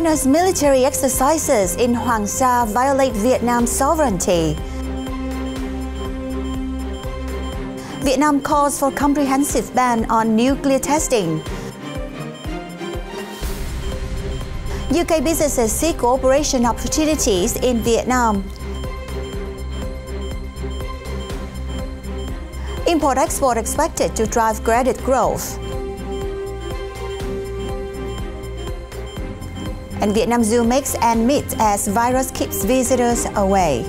China's military exercises in Hoang Sa violate Vietnam's sovereignty. Vietnam calls for comprehensive ban on nuclear testing. UK businesses seek cooperation opportunities in Vietnam. Import-export expected to drive credit growth. And Vietnam Zoo makes ends meet as virus keeps visitors away.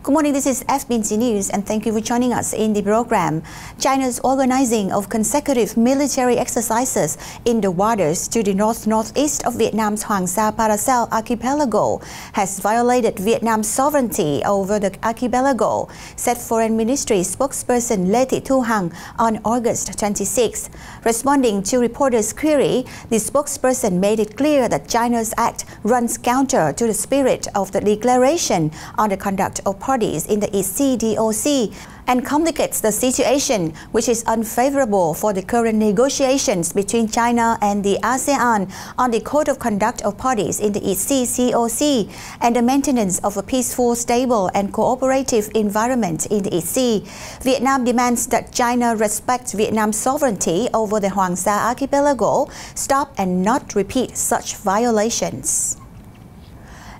Good morning, this is FBNC News and thank you for joining us in the program. China's organizing of consecutive military exercises in the waters to the north-northeast of Vietnam's Hoang Sa Paracel archipelago has violated Vietnam's sovereignty over the archipelago, said Foreign Ministry spokesperson Lê Thị Thu Hằng on August 26. Responding to reporters' query, the spokesperson made it clear that China's act runs counter to the spirit of the Declaration on the Conduct of Parties in the East Sea DOC and complicates the situation, which is unfavorable for the current negotiations between China and the ASEAN on the Code of Conduct of Parties in the East Sea COC and the maintenance of a peaceful, stable and cooperative environment in the East Sea. Vietnam demands that China respect Vietnam's sovereignty over the Hoang Sa archipelago, stop and not repeat such violations.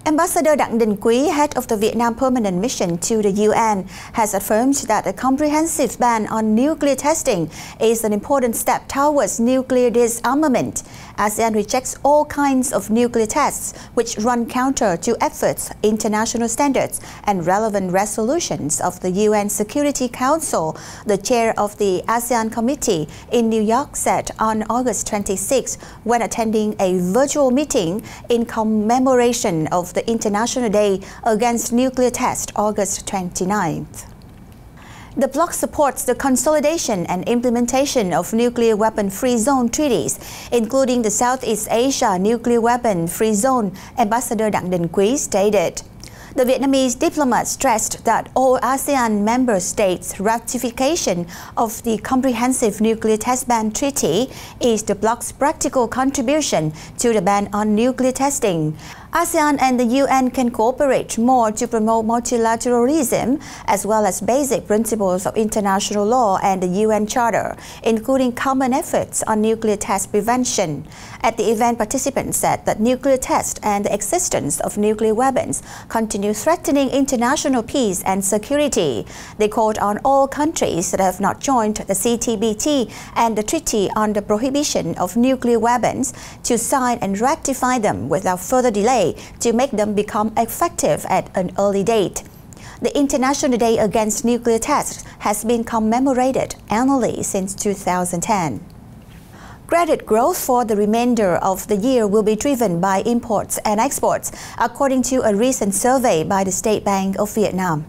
Ambassador Định, head of the Vietnam Permanent Mission to the UN, has affirmed that a comprehensive ban on nuclear testing is an important step towards nuclear disarmament. ASEAN rejects all kinds of nuclear tests which run counter to efforts, international standards, and relevant resolutions of the UN Security Council, the chair of the ASEAN Committee in New York said on August 26 when attending a virtual meeting in commemoration of the International Day Against Nuclear Test, August 29th. The bloc supports the consolidation and implementation of nuclear weapon-free zone treaties, including the Southeast Asia Nuclear Weapon-Free Zone, Ambassador Định stated. The Vietnamese diplomat stressed that all ASEAN member states' ratification of the Comprehensive Nuclear Test Ban Treaty is the bloc's practical contribution to the ban on nuclear testing. ASEAN and the UN can cooperate more to promote multilateralism as well as basic principles of international law and the UN Charter, including common efforts on nuclear test prevention. At the event, participants said that nuclear tests and the existence of nuclear weapons continue threatening international peace and security. They called on all countries that have not joined the CTBT and the Treaty on the Prohibition of Nuclear Weapons to sign and ratify them without further delay to make them become effective at an early date. The International Day Against Nuclear Tests has been commemorated annually since 2010. Credit growth for the remainder of the year will be driven by imports and exports, according to a recent survey by the State Bank of Vietnam.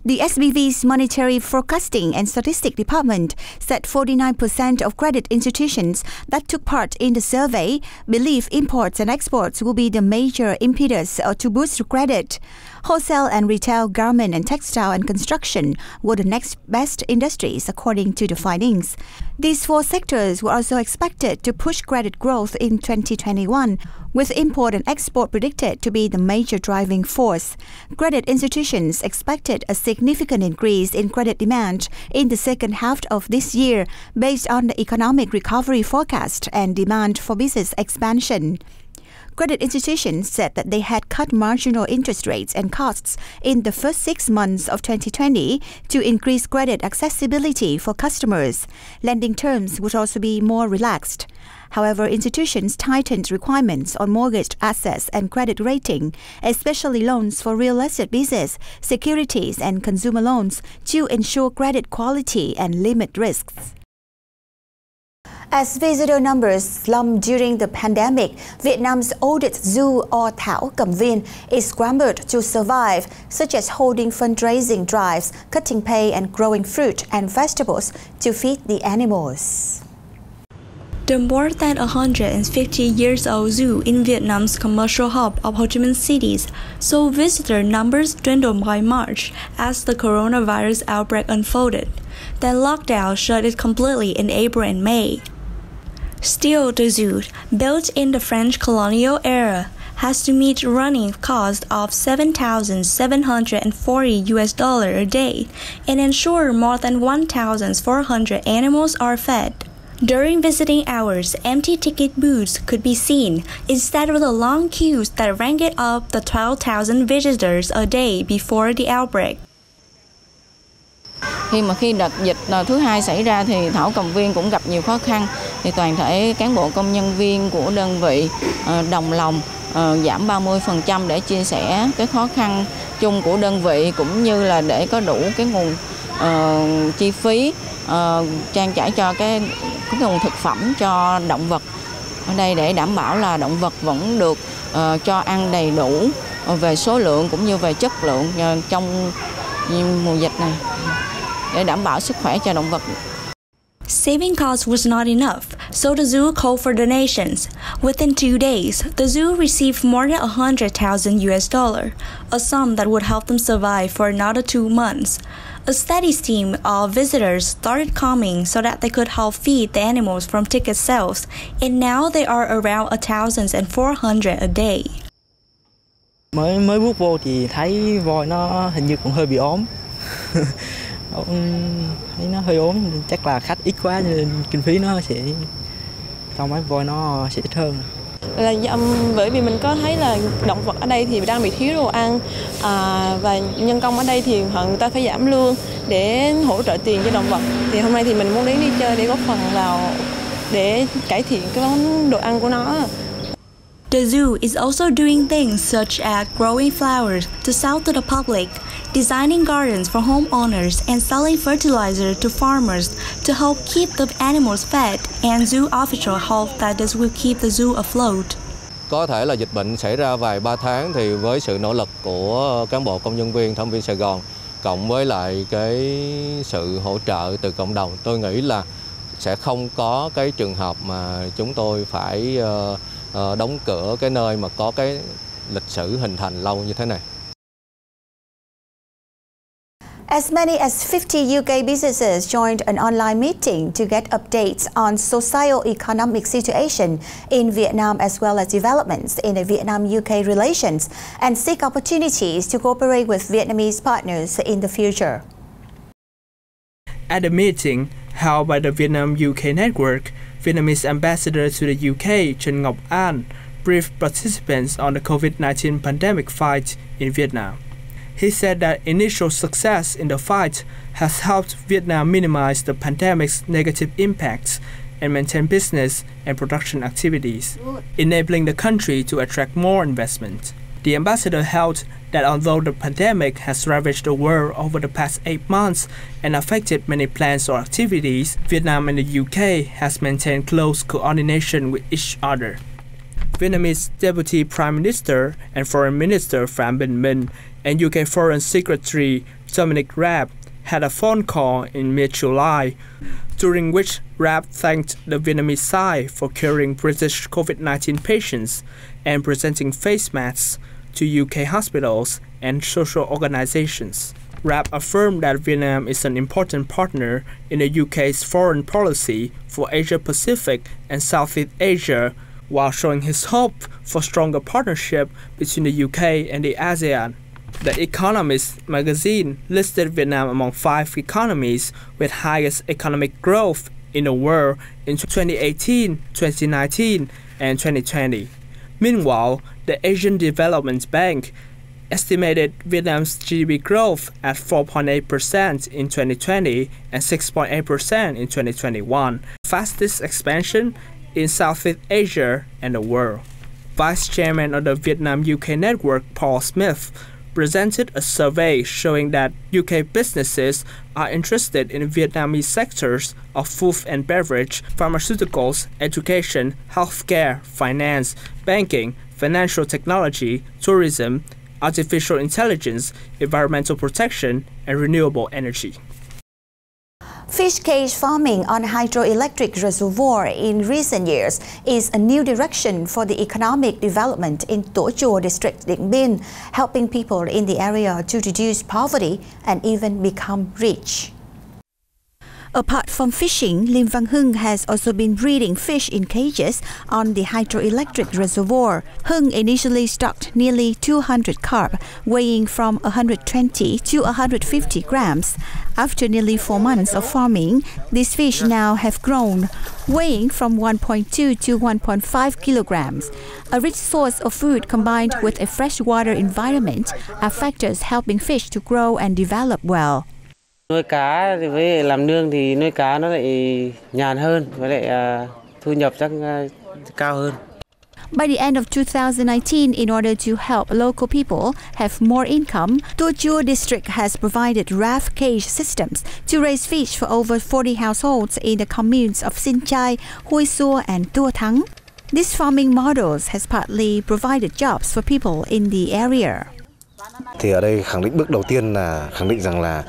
The SBV's Monetary Forecasting and Statistics Department said 49% of credit institutions that took part in the survey believe imports and exports will be the major impetus to boost credit. Wholesale and retail, garment and textile and construction were the next best industries according to the findings. These four sectors were also expected to push credit growth in 2021, with import and export predicted to be the major driving force. Credit institutions expected a significant increase in credit demand in the second half of this year based on the economic recovery forecast and demand for business expansion. Credit institutions said that they had cut marginal interest rates and costs in the first 6 months of 2020 to increase credit accessibility for customers. Lending terms would also be more relaxed. However, institutions tightened requirements on mortgage assets and credit rating, especially loans for real estate business, securities and consumer loans, to ensure credit quality and limit risks. As visitor numbers slumped during the pandemic, Vietnam's oldest zoo or Thảo Cầm Viên is scrambled to survive, such as holding fundraising drives, cutting pay and growing fruit and vegetables to feed the animals. The more than 150 years old zoo in Vietnam's commercial hub of Ho Chi Minh City saw visitor numbers dwindle by March as the coronavirus outbreak unfolded. Then lockdown shut it completely in April and May. Still, the zoo, built in the French colonial era, has to meet running cost of $7,740 a day and ensure more than 1,400 animals are fed. During visiting hours, empty ticket booths could be seen instead of the long queues that ranked up the 12,000 visitors a day before the outbreak. Khi đợt dịch thứ hai xảy ra thì thảo cầm viên cũng gặp nhiều khó khăn, thì toàn thể cán bộ công nhân viên của đơn vị đồng lòng giảm 30% để chia sẻ cái khó khăn chung của đơn vị, cũng như là để có đủ cái nguồn chi phí trang trải cho cái nguồn thực phẩm cho động vật ở đây, để đảm bảo là động vật vẫn được cho ăn đầy đủ về số lượng cũng như về chất lượng trong mùa dịch này, để đảm bảo sức khỏe cho động vật. Saving costs was not enough, so the zoo called for donations. Within 2 days, the zoo received more than $100,000, a sum that would help them survive for another 2 months. A steady stream of visitors started coming so that they could help feed the animals from ticket sales, and now they are around 1,400 a day. Mới bước vô thì thấy voi nó hình như cũng hơi bị ốm. Thấy nó hơi ốm, chắc là khách ít quá nên kinh phí nó sẽ trong mấy voi nó sẽ ít hơn. Bởi vì mình có thấy là động vật ở đây thì đang bị thiếu đồ ăn, và nhân công ở đây thì người ta phải giảm lương để hỗ trợ tiền cho động vật. Thì hôm nay thì mình muốn đến đi chơi để góp phần vào để cải thiện cái món đồ ăn của nó. The zoo is also doing things such as growing flowers to sell to the public, designing gardens for homeowners, and selling fertilizer to farmers to help keep the animals fed, and zoo officials hope that this will keep the zoo afloat. Có thể là dịch bệnh xảy ra vài 3 tháng thì với sự nỗ lực của cán bộ công nhân viên thẩm viên Sài Gòn cộng với lại cái sự hỗ trợ từ cộng đồng, tôi nghĩ là sẽ không có cái trường hợp mà chúng tôi phải đóng cửa cái nơi mà có cái lịch sử hình thành lâu như thế này. As many as 50 UK businesses joined an online meeting to get updates on socio-economic situation in Vietnam as well as developments in the Vietnam-UK relations and seek opportunities to cooperate with Vietnamese partners in the future. At the meeting held by the Vietnam-UK network, Vietnamese ambassador to the UK, Trần Ngọc An, briefed participants on the COVID-19 pandemic fight in Vietnam. He said that initial success in the fight has helped Vietnam minimize the pandemic's negative impacts and maintain business and production activities, enabling the country to attract more investment. The ambassador held that although the pandemic has ravaged the world over the past 8 months and affected many plans or activities, Vietnam and the UK has maintained close coordination with each other. Vietnamese Deputy Prime Minister and Foreign Minister Phạm Bình Minh and UK Foreign Secretary Dominic Raab had a phone call in mid-July, during which Raab thanked the Vietnamese side for curing British COVID-19 patients and presenting face masks to UK hospitals and social organizations. Raab affirmed that Vietnam is an important partner in the UK's foreign policy for Asia-Pacific and Southeast Asia, while showing his hope for stronger partnership between the UK and the ASEAN. The Economist magazine listed Vietnam among 5 economies with highest economic growth in the world in 2018, 2019, and 2020. Meanwhile, the Asian Development Bank estimated Vietnam's GDP growth at 4.8% in 2020 and 6.8% in 2021, fastest expansion in Southeast Asia and the world. Vice Chairman of the Vietnam-UK network, Paul Smith, presented a survey showing that UK businesses are interested in Vietnamese sectors of food and beverage, pharmaceuticals, education, healthcare, finance, banking, financial technology, tourism, artificial intelligence, environmental protection, and renewable energy. Fish cage farming on hydroelectric reservoir in recent years is a new direction for the economic development in To Chua district, Điện Biên, helping people in the area to reduce poverty and even become rich. Apart from fishing, Lim Văn Hưng has also been breeding fish in cages on the hydroelectric reservoir. Hưng initially stocked nearly 200 carp, weighing from 120 to 150 grams. After nearly 4 months of farming, these fish now have grown, weighing from 1.2 to 1.5 kilograms. A rich source of food combined with a freshwater environment are factors helping fish to grow and develop well. Nuôi cá thì với làm nương thì nuôi cá nó lại nhàn hơn, với lại thu nhập chắc cao hơn. By the end of 2019, in order to help local people have more income, To Chua district has provided raft cage systems to raise fish for over 40 households in the communes of Sin Chai, Hoi Sua and Tua Thắng. This farming models has partly provided jobs for people in the area. Thì ở đây khẳng định bước đầu tiên là khẳng định rằng là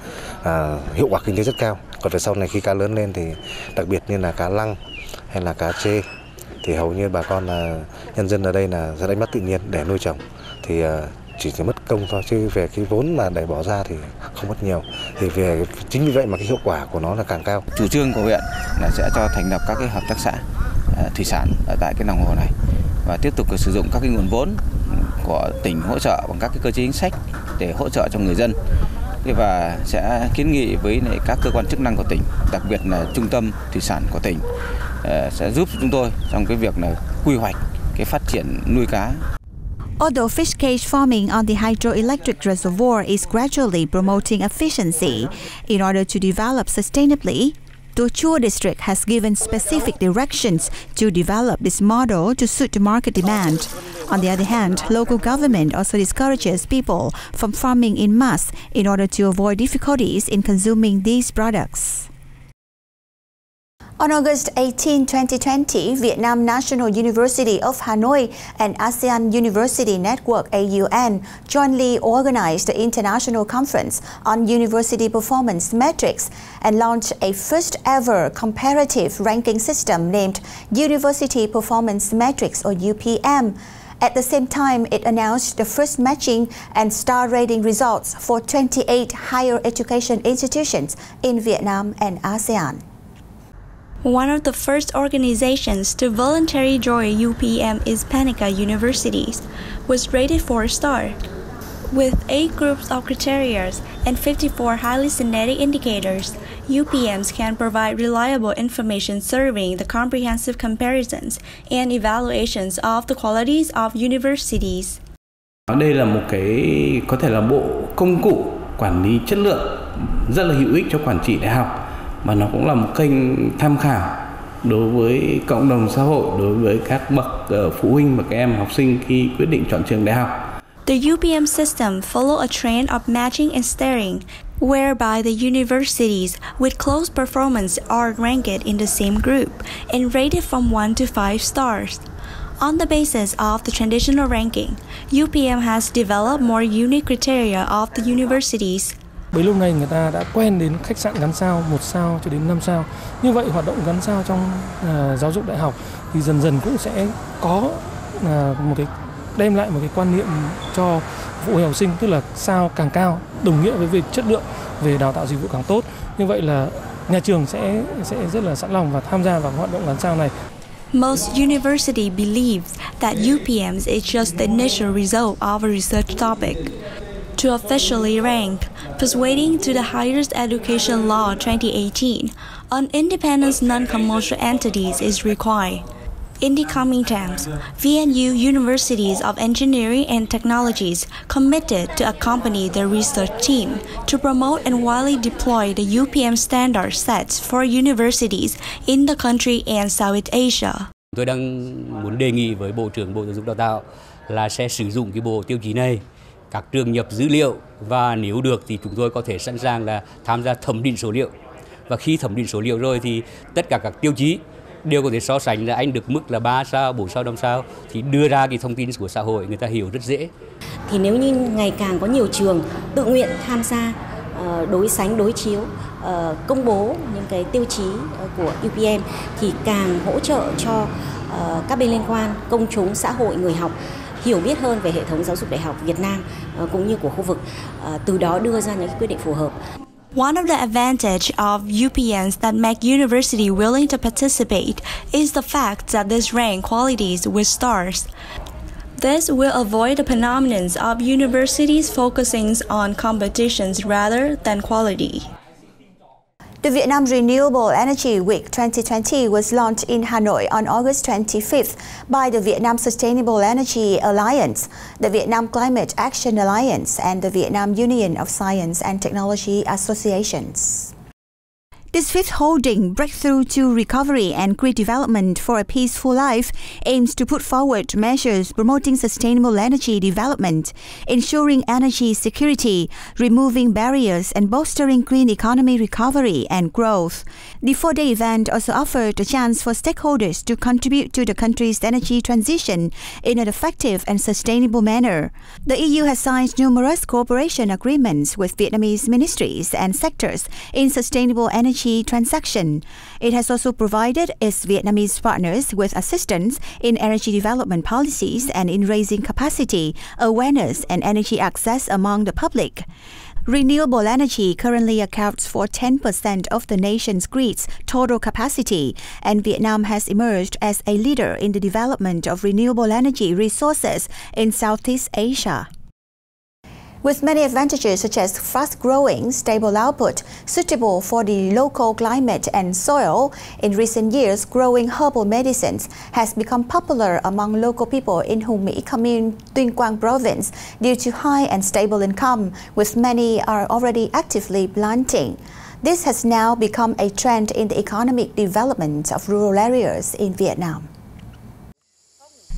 hiệu quả kinh tế rất cao. Còn về sau này khi cá lớn lên thì đặc biệt như là cá lăng hay là cá trê thì hầu như bà con là nhân dân ở đây là sẽ đánh bắt tự nhiên để nuôi trồng, thì chỉ mất công thôi, chứ về cái vốn mà để bỏ ra thì không mất nhiều. Thì về chính vì vậy mà cái hiệu quả của nó là càng cao. Chủ trương của huyện là sẽ cho thành lập các cái hợp tác xã thủy sản ở tại cái lòng hồ này và tiếp tục sử dụng các cái nguồn vốn của tỉnh hỗ trợ bằng các cái cơ chế chính sách để hỗ trợ cho người dân. Và sẽ kiến nghị với các cơ quan chức năng của tỉnh, đặc biệt là trung tâm thủy sản của tỉnh sẽ giúp chúng tôi trong cái việc là quy hoạch cái phát triển nuôi cá. Although fish cage farming on the hydroelectric reservoir is gradually promoting efficiency in order to develop sustainably, To Chua district has given specific directions to develop this model to suit the market demand. On the other hand, local government also discourages people from farming in mass in order to avoid difficulties in consuming these products. On August 18, 2020, Vietnam National University of Hanoi and ASEAN University Network AUN jointly organized the International Conference on University Performance Metrics and launched a first-ever comparative ranking system named University Performance Metrics, or UPM. At the same time, it announced the first matching and star rating results for 28 higher education institutions in Vietnam and ASEAN. One of the first organizations to voluntarily join UPM is Panica Universities, was rated 4-star. With 8 groups of criteria and 54 highly synthetic indicators, UPMs can provide reliable information serving the comprehensive comparisons and evaluations of the qualities of universities. Đây là một cái có thể là bộ công cụ quản lý chất lượng rất là hữu ích cho quản trị đại học. Mà nó cũng là một kênh tham khảo đối với cộng đồng xã hội, đối với các bậc phụ huynh và các em học sinh khi quyết định chọn trường đại học. The UPM system follows a trend of matching and steering, whereby the universities with close performance are ranked in the same group and rated from 1 to 5 stars. On the basis of the traditional ranking, UPM has developed more unique criteria of the universities. Bấy lâu nay người ta đã quen đến khách sạn gắn sao, 1 sao cho đến 5 sao. Như vậy hoạt động gắn sao trong giáo dục đại học thì dần dần cũng sẽ có một cái đem lại một cái quan niệm cho phụ huynh học sinh, tức là sao càng cao đồng nghĩa với việc chất lượng về đào tạo dịch vụ càng tốt. Như vậy là nhà trường sẽ rất là sẵn lòng và tham gia vào hoạt động gắn sao này. Most university believes that UPMs is just the initial result of a research topic. To officially rank, persuading to the Higher Education Law 2018, an independent non-commercial entities is required. In the coming times, VNU Universities of Engineering and Technologies committed to accompany the research team to promote and widely deploy the UPM standard sets for universities in the country and Southeast Asia. Tôi đang muốn đề nghị với Bộ trưởng Bộ Giáo dục Đào tạo là sẽ sử dụng cái bộ tiêu chí này, các trường nhập dữ liệu, và nếu được thì chúng tôi có thể sẵn sàng là tham gia thẩm định số liệu. Và khi thẩm định số liệu rồi thì tất cả các tiêu chí đều có thể so sánh là anh được mức là 3 sao, 4 sao, 5 sao thì đưa ra cái thông tin của xã hội người ta hiểu rất dễ. Thì nếu như ngày càng có nhiều trường tự nguyện tham gia đối sánh, đối chiếu công bố những cái tiêu chí của UPM thì càng hỗ trợ cho các bên liên quan, công chúng, xã hội, người học hiểu biết hơn về hệ thống giáo dục đại học Việt Nam cũng như của khu vực, từ đó đưa ra những quyết định phù hợp. One of the advantages of UPNs that make university willing to participate is the fact that this rank qualities with stars. This will avoid the phenomenon of universities focusing on competitions rather than quality. The Vietnam Renewable Energy Week 2020 was launched in Hanoi on August 25th by the Vietnam Sustainable Energy Alliance, the Vietnam Climate Action Alliance, and the Vietnam Union of Science and Technology Associations. This fifth holding, Breakthrough to Recovery and Great Development for a Peaceful Life, aims to put forward measures promoting sustainable energy development, ensuring energy security, removing barriers, and bolstering green economy recovery and growth. The four-day event also offered a chance for stakeholders to contribute to the country's energy transition in an effective and sustainable manner. The EU has signed numerous cooperation agreements with Vietnamese ministries and sectors in sustainable energy transaction. It has also provided its Vietnamese partners with assistance in energy development policies and in raising capacity, awareness, and energy access among the public. Renewable energy currently accounts for 10% of the nation's grid's total capacity, and Vietnam has emerged as a leader in the development of renewable energy resources in Southeast Asia. With many advantages such as fast-growing, stable output, suitable for the local climate and soil, in recent years, growing herbal medicines has become popular among local people in Hoang Sa Commune, Tuyên Quang Province, due to high and stable income, with many are already actively planting. This has now become a trend in the economic development of rural areas in Vietnam.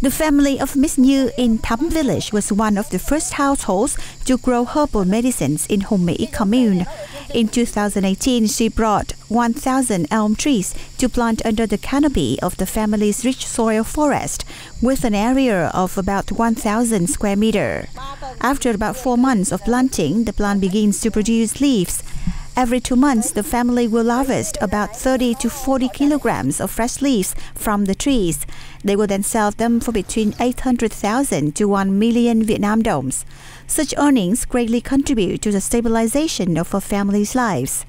The family of Miss Như in Thắm village was one of the first households to grow herbal medicines in Hoang Sa Commune. In 2018, she brought 1,000 elm trees to plant under the canopy of the family's rich soil forest, with an area of about 1,000 square meters. After about 4 months of planting, the plant begins to produce leaves. Every 2 months, the family will harvest about 30 to 40 kilograms of fresh leaves from the trees. They will then sell them for between 800,000 to 1 million Vietnam đồng. Such earnings greatly contribute to the stabilization of a family's lives.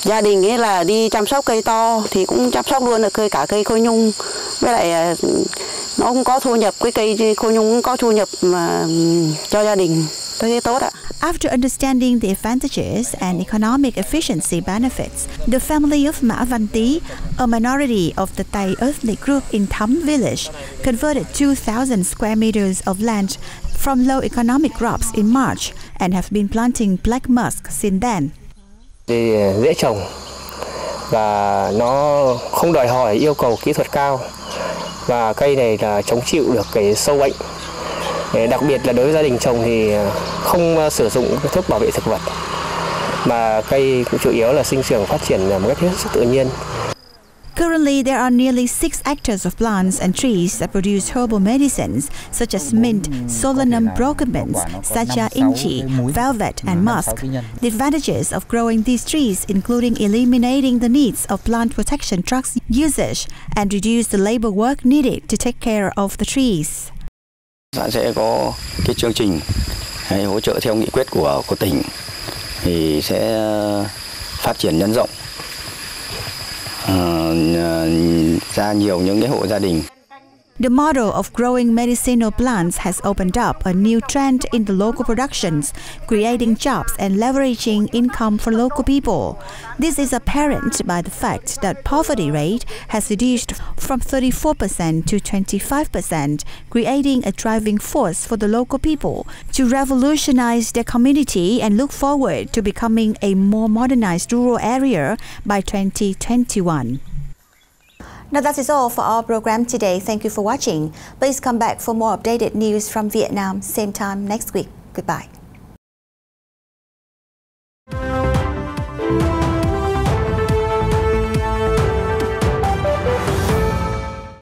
Gia đình ấy là đi chăm sóc cây to thì cũng chăm sóc luôn được cả cây khôi nhung, với lại nó cũng có thu nhập, cái cây khôi nhung cũng có thu nhập mà cho gia đình. After understanding the advantages and economic efficiency benefits, the family of Mã Văn Tý, a minority of the Tày ethnic group in Thắm village, converted 2,000 square meters of land from low economic crops in March and have been planting black musk since then. Dễ trồng và nó không đòi hỏi yêu cầu kỹ thuật cao, và cây này là chống chịu được cái sâu bệnh. Đặc biệt là đối với gia đình trồng thì không sử dụng thuốc bảo vệ thực vật, mà cây cũng chủ yếu là sinh trưởng phát triển một cách hết sức tự nhiên. Currently, there are nearly 6 hectares of plants and trees that produce herbal medicines such as mint, solanum, brocumens, sacha inchi, velvet, and musk. The advantages of growing these trees, including eliminating the needs of plant protection drugs usage and reduce the labor work needed to take care of the trees. Xã sẽ có cái chương trình hỗ trợ theo nghị quyết của tỉnh thì sẽ phát triển nhân rộng ra nhiều những cái hộ gia đình. The model of growing medicinal plants has opened up a new trend in the local productions, creating jobs and leveraging income for local people. This is apparent by the fact that poverty rate has reduced from 34% to 25%, creating a driving force for the local people to revolutionize their community and look forward to becoming a more modernized rural area by 2021. Now that is all for our program today. Thank you for watching. Please come back for more updated news from Vietnam, same time next week. Goodbye.